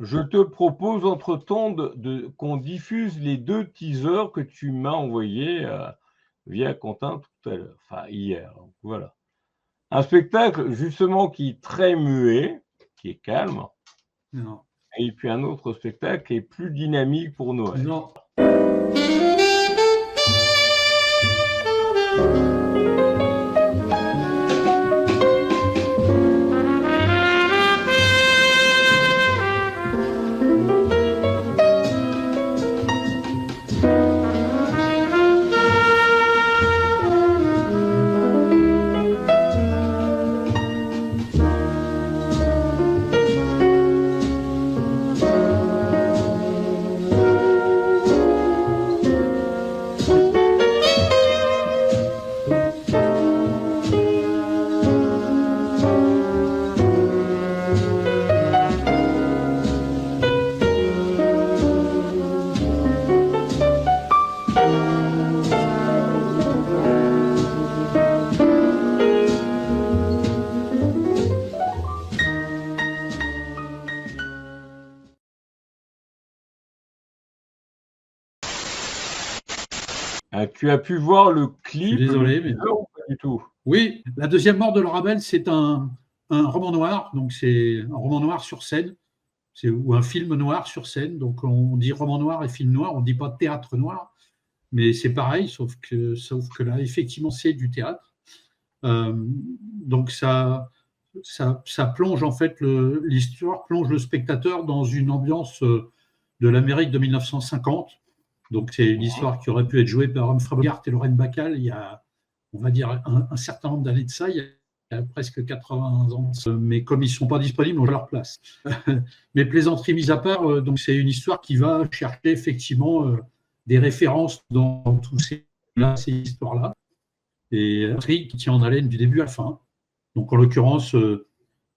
Je te propose entre-temps qu'on diffuse les 2 teasers que tu m'as envoyés via Quentin tout à l'heure, enfin hier. Donc, voilà. Un spectacle justement qui est très muet, qui est calme, Non. et puis un autre spectacle qui est plus dynamique pour Noël. Non. Tu as pu voir le clip? Je suis désolé, mais non, pas du tout. Oui, La deuxième mort de Laura Bell, c'est un roman noir, donc c'est un roman noir sur scène, ou un film noir sur scène. Donc on dit roman noir et film noir, on ne dit pas théâtre noir, mais c'est pareil, sauf que là, effectivement, c'est du théâtre. Donc ça plonge en fait l'histoire plonge le spectateur dans une ambiance de l'Amérique de 1950. Donc c'est une histoire qui aurait pu être jouée par Humphrey Bogart et Lorraine Bacall il y a, on va dire, un certain nombre d'années de ça, il y a presque 80 ans. Mais comme ils ne sont pas disponibles, on joue leur place. Mais plaisanterie mise à part, donc c'est une histoire qui va chercher effectivement des références dans tous ces histoires-là, et un intrigue qui tient en haleine du début à la fin. Donc en l'occurrence,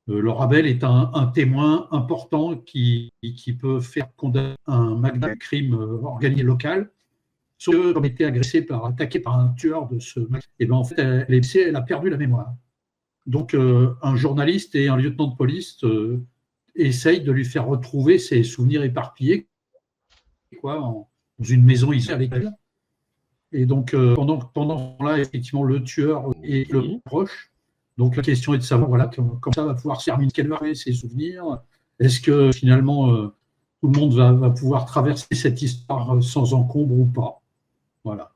Laura Bell est un témoin important qui peut faire condamner un magnat du crime organisé local, sauf que, comme elle était attaquée par un tueur de ce magnat, et ben en fait, elle a perdu la mémoire. Donc un journaliste et un lieutenant de police essayent de lui faire retrouver ses souvenirs éparpillés dans une maison isolée avec elle. Et donc pendant ce temps-là, effectivement, le tueur est le proche. Donc la question est de savoir comment ça va pouvoir se terminer, quels vont être ses souvenirs. Est-ce que finalement tout le monde va pouvoir traverser cette histoire sans encombre ou pas? Voilà.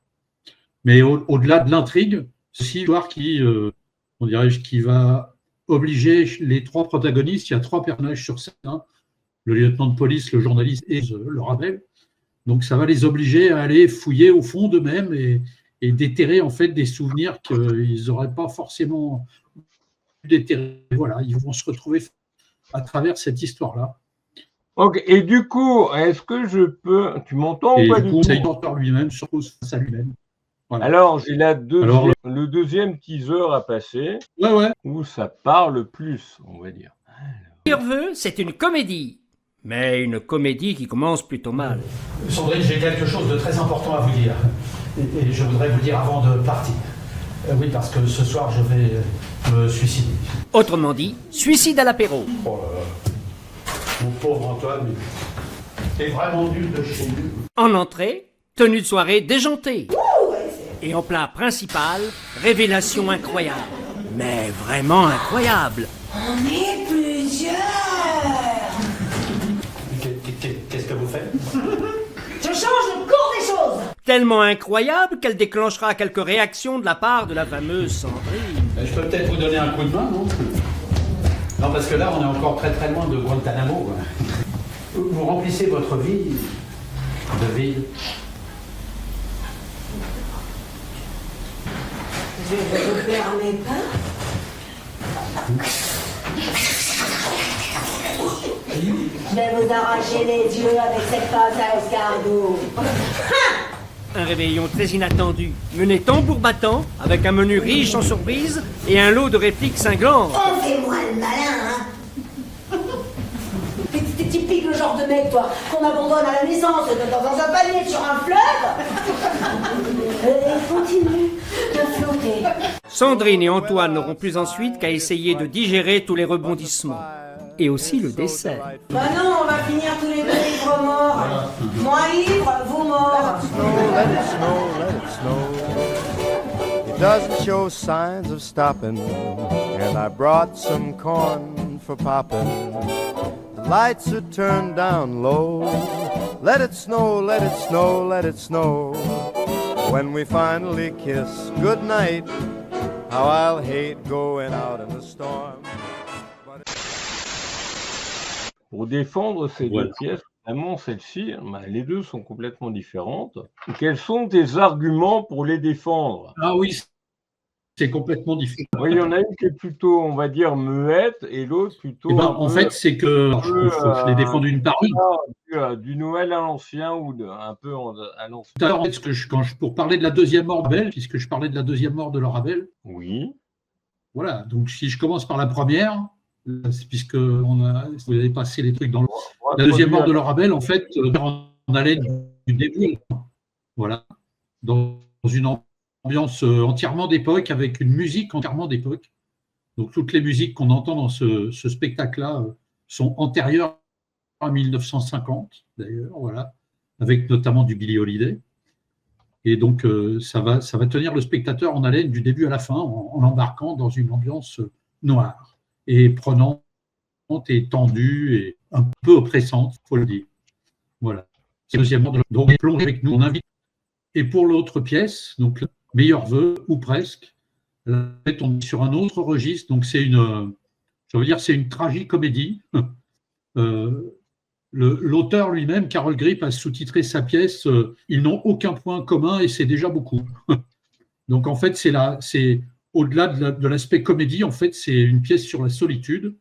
Mais au-delà de l'intrigue, c'est une histoire qui va obliger les 3 protagonistes. Il y a 3 personnages sur scène, hein, le lieutenant de police, le journaliste et Laura Bell. Donc ça va les obliger à aller fouiller au fond d'eux-mêmes et déterrer en fait des souvenirs qu'ils n'auraient pas forcément déterrés. Voilà, ils vont se retrouver à travers cette histoire-là. Ok, et du coup, est-ce que je peux... Tu m'entends ou pas du tout? C'est l'auteur lui-même, surtout face à lui-même. Voilà. Alors, j'ai le deuxième teaser à passer, où ça parle plus, on va dire. Nerveux, c'est une comédie. Mais une comédie qui commence plutôt mal. Sandrine, j'ai quelque chose de très important à vous dire. Et je voudrais vous le dire avant de partir. Oui, parce que ce soir, je vais me suicider. Autrement dit, suicide à l'apéro. Oh là là. Mon pauvre Antoine, t'es vraiment nul de chez nul. En entrée, tenue de soirée déjantée. Et en plat principal, révélation incroyable. Mais vraiment incroyable. On est plusieurs. Qu'est-ce que vous faites? Je change le cours des choses. Tellement incroyable qu'elle déclenchera quelques réactions de la part de la fameuse Sandrine. Je peux peut-être vous donner un coup de main, non? Non, parce que là, on est encore très très loin de Guantanamo. Vous remplissez votre vie de vide. Je ne vous permets pas. Je vais vous arracher les yeux avec cette passe à escargot. Un réveillon très inattendu, mené tambour battant, avec un menu riche en surprises et un lot de répliques cinglantes. Oh, fais-moi le malin, hein. T'es typique le genre de mec, toi, qu'on abandonne à la naissance dans un panier sur un fleuve. Continue de flotter. Sandrine et Antoine n'auront plus ensuite qu'à essayer de digérer tous les rebondissements. et aussi le dessert. Bah non, on va finir tous les deux ivres morts. Moi ivre, vous mort. Let it snow, let it snow. It doesn't show signs of stopping, and I brought some corn for popping. The lights are turned down low. Let it snow, let it snow, let it snow. When we finally kiss goodnight, how I'll hate going out in the storm. Pour défendre ces Voilà. deux pièces, vraiment celle-ci, les deux sont complètement différentes. Quels sont tes arguments pour les défendre? Ah oui, c'est complètement différent. Oui, il y en a une qui est plutôt, on va dire, muette et l'autre plutôt. Eh ben, un en peu, fait, c'est que alors, je l'ai défendu une par une. du Noël à l'ancien ou un peu à l'ancien. Tout à l'heure, en fait, pour parler de la deuxième mort de Rabel, puisque je parlais de la deuxième mort de Laure Rabel, Oui. voilà. Donc, si je commence par la première, puisque vous avez passé les trucs dans le. La deuxième mort de Laure Rabel, en fait, on allait du début, voilà, dans une ambiance entièrement d'époque, avec une musique entièrement d'époque. Donc, toutes les musiques qu'on entend dans ce spectacle-là sont antérieures à 1950, d'ailleurs, voilà, avec notamment du Billie Holiday. Et donc, ça va tenir le spectateur en haleine du début à la fin, en l'embarquant dans une ambiance noire et prenante et tendue et un peu oppressante, il faut le dire. Voilà. C'est le deuxième mort. Donc, plongez avec nous, on invite. Et pour l'autre pièce, donc, Meilleurs vœux, ou presque, là, on est sur un autre registre. Donc, c'est une tragicomédie. L'auteur lui-même, Carol Gripp, a sous-titré sa pièce « Ils n'ont aucun point commun et c'est déjà beaucoup ». Donc, en fait, c'est au-delà de l'aspect comédie, en fait, c'est une pièce sur la solitude,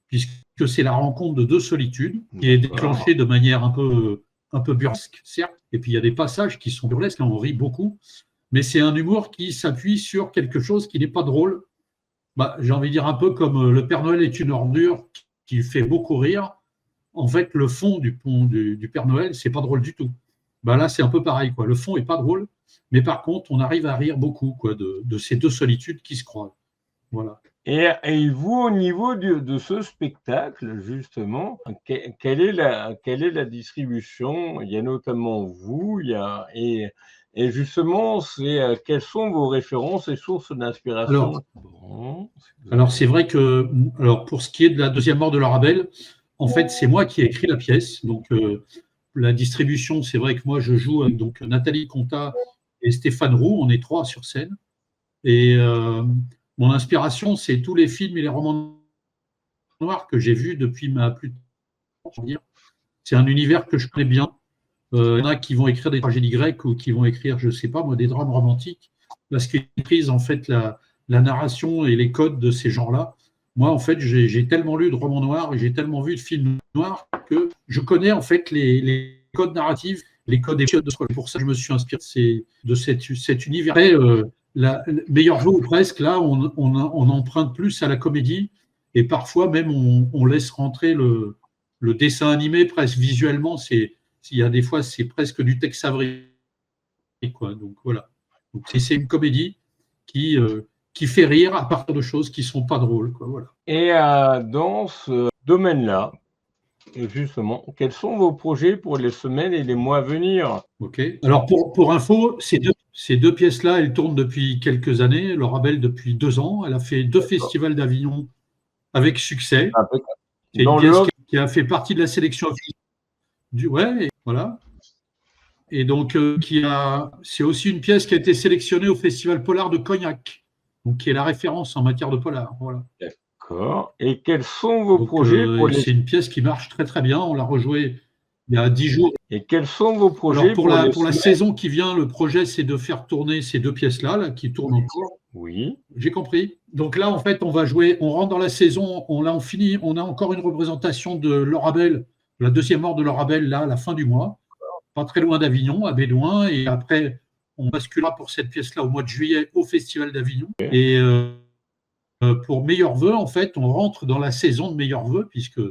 puisque c'est la rencontre de deux solitudes qui est déclenchée de manière un peu burlesque, certes. Et puis, il y a des passages qui sont burlesques, on rit beaucoup, mais c'est un humour qui s'appuie sur quelque chose qui n'est pas drôle. J'ai envie de dire un peu comme Le Père Noël est une ordure, qui fait beaucoup rire. En fait, le fond du Père Noël, c'est pas drôle du tout. Là, c'est un peu pareil, quoi. Le fond est pas drôle, mais par contre, on arrive à rire beaucoup, quoi, de ces deux solitudes qui se croisent. Voilà. Et vous, au niveau de ce spectacle, justement, quelle est la distribution? Il y a notamment vous, et justement, quelles sont vos références et sources d'inspiration? Alors, c'est vrai que, pour ce qui est de la deuxième mort de Laure Rabel, en fait, c'est moi qui ai écrit la pièce. Donc, la distribution, c'est vrai que moi, je joue avec donc, Nathalie Contat et Stéphane Roux. On est trois sur scène. Et mon inspiration, c'est tous les films et les romans noirs que j'ai vus depuis ma plus tendre dire. C'est un univers que je connais bien. Il y en a qui vont écrire des tragédies grecques ou qui vont écrire, je ne sais pas, moi, des drames romantiques, parce qu'ils maîtrisent en fait la narration et les codes de ces genres-là. Moi, en fait, j'ai tellement lu de romans noirs et j'ai tellement vu de films noirs que je connais en fait les codes narratifs, les codes émotionnels. Pour ça, je me suis inspiré de cet univers. Meilleurs vœux ou presque, là, on emprunte plus à la comédie et parfois même on laisse rentrer le dessin animé presque visuellement. Il y a des fois, c'est presque du Tex Avery, quoi. Donc voilà. Donc, c'est une comédie qui fait rire à partir de choses qui ne sont pas drôles, quoi. Voilà. Et dans ce domaine-là, justement, quels sont vos projets pour les semaines et les mois à venir? Ok. Alors pour info, ces deux pièces-là, elles tournent depuis quelques années. Laure Rabel depuis 2 ans. Elle a fait 2 festivals d'Avignon avec succès. C'est une pièce qui a fait partie de la sélection officielle. Voilà. Et donc c'est aussi une pièce qui a été sélectionnée au Festival Polar de Cognac, donc qui est la référence en matière de polar. Voilà. D'accord. Et quels sont vos projets pour les... C'est une pièce qui marche très très bien. On l'a rejouée il y a 10 jours. Et quels sont vos projets pour la saison qui vient, le projet, c'est de faire tourner ces 2 pièces-là, qui tournent encore. Oui. J'ai compris. Donc là, en fait, on va jouer, on rentre dans la saison, on finit, on a encore une représentation de Laure Rabel, la deuxième mort de Laure Rabel, là, à la fin du mois, pas très loin d'Avignon, à Bédouin, et après, on basculera pour cette pièce-là au mois de juillet au Festival d'Avignon. Okay. Et pour Meilleurs vœux, en fait, on rentre dans la saison de Meilleurs vœux, puisque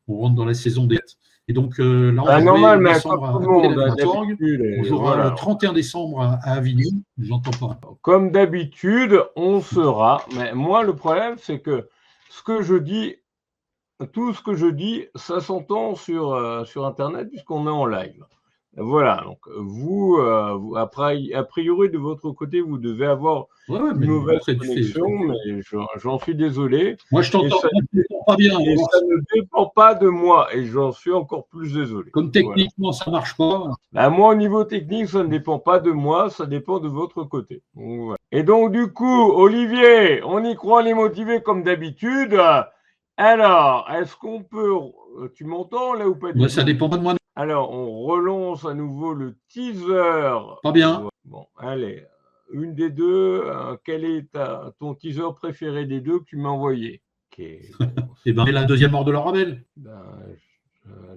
on rentre dans la saison des... Et donc là, on normal, mais on jouera le 31 décembre à Avignon. J'entends pas. Comme d'habitude, on sera. Mais moi, le problème, c'est que ce que je dis tout ce que je dis, ça s'entend sur Internet puisqu'on est en live. Voilà, donc a priori, de votre côté, vous devez avoir Ouais, une mais mauvaise après, connexion, mais j'en suis désolé. Moi, je t'entends pas bien. Et ça ne dépend pas de moi, et j'en suis encore plus désolé. Comme techniquement, ça marche pas. Bah, moi, au niveau technique, ça ne dépend pas de moi, ça dépend de votre côté. Donc, voilà. Et donc, du coup, Olivier, on y croit, les motiver comme d'habitude. Alors, est-ce qu'on peut... Tu m'entends là ou pas du tout? Ça dépend pas de moi. Alors, on relance à nouveau le teaser. Pas bien. Bon, allez, une des deux. Quel est ton teaser préféré des deux que tu m'as envoyé? Et ben, la deuxième mort de Laura Bell.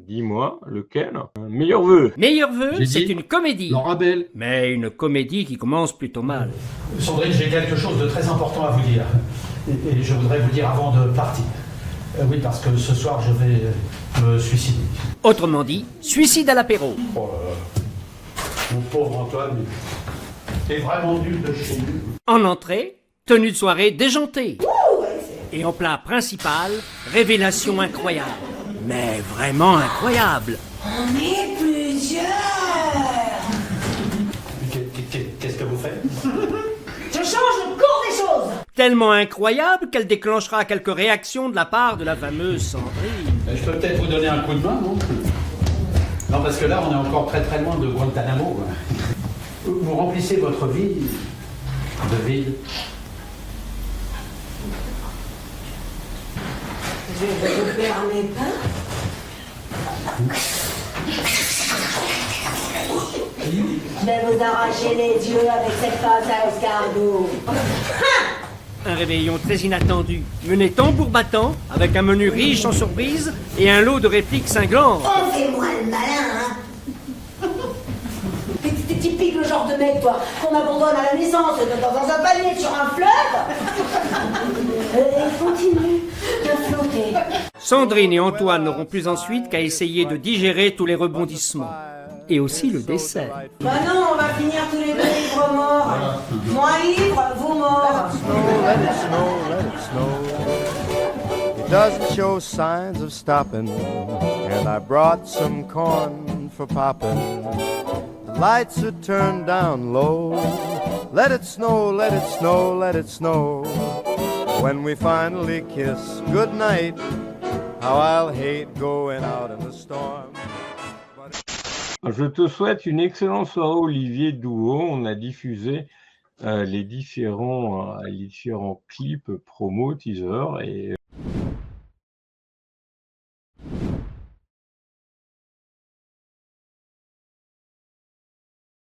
Dis-moi, lequel? Meilleur vœu. Meilleur vœu, c'est une comédie. Laura Bell. Mais une comédie qui commence plutôt mal. Sandrine, j'ai quelque chose de très important à vous dire. Et je voudrais vous le dire avant de partir. Oui, parce que ce soir, je vais me suicider. Autrement dit, suicide à l'apéro. Oh là là. Mon pauvre Antoine, t'es vraiment nul de chez nul. En entrée, tenue de soirée déjantée. Et en plat principal, révélation incroyable. Mais vraiment incroyable. On est plusieurs. Qu'est-ce que vous faites? Je change le cours des choses. Tellement incroyable qu'elle déclenchera quelques réactions de la part de la fameuse Sandrine. Je peux peut-être vous donner un coup de main, non? Non, parce que là, on est encore très très loin de Guantanamo. Vous remplissez votre vie de vide. Je vais vous permets pas. Je vais vous arracher les yeux avec cette passe à escargot. Un réveillon très inattendu, mené tambour battant, avec un menu riche en surprises et un lot de répliques cinglantes. Oh, fais-moi le malin, hein. T'es typique le genre de mec, toi, qu'on abandonne à la naissance dans un panier sur un fleuve. Et continue de flotter. Sandrine et Antoine n'auront plus ensuite qu'à essayer de digérer tous les rebondissements. Et aussi le dessert. Bah non, on va finir tous les deux ivres morts. Moi ivre, vous mort. Let it snow, let it snow. It doesn't show signs of stopping, and I brought some corn for popping. The lights are turned down low. Let it snow, let it snow, let it snow. When we finally kiss goodnight, how I'll hate going out in the storm. Je te souhaite une excellente soirée, Olivier Douau. On a diffusé les différents clips promo, teaser, et